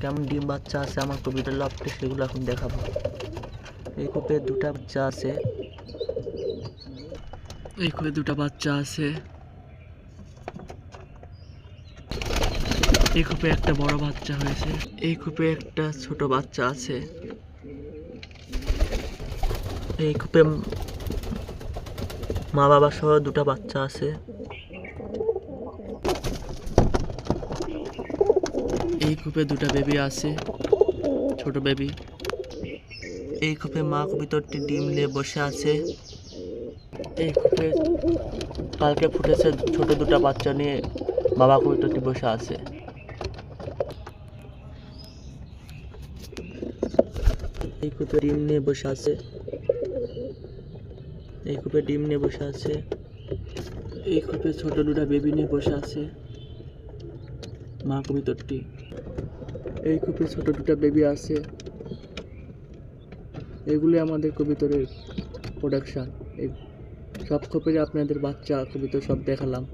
কেমন ডিম বাচ্চা আছে আমার কবিতার লফটে সেগুলো এখন দেখাবো। এই কূপে দুটা বাচ্চা আছে। এই কূপে দুটা বাচ্চা আছে। এই কূপে একটা বড় বাচ্চা হয়েছে। এই কূপে একটা ছোট বাচ্চা আছে। এই কূপে মা বাবা সহ দুটা বাচ্চা আছে। এই কূপে দুটা বেবি আছে, ছোট বেবি। এই কূপে মা কবুতরটি ডিম নিয়ে বসে আছে। এই কূপে কালকে ফুটেছে ছোট দুটা বাচ্চা নিয়ে বাবা কবুতরটি বসে আছে। এই কূপে ডিম নিয়ে বসে আছে। এই কূপে ডিম নিয়ে বসে আছে। এই কূপে ছোট দুটা বেবি নিয়ে বসে আছে মা কবুতরটি। এই কূপে ছোট দুটা বেবি আছে। এগুলি আমাদের কবুতরের প্রোডাকশন। এই সব কূপে আপনাদের বাচ্চা কবুতর সব দেখালাম।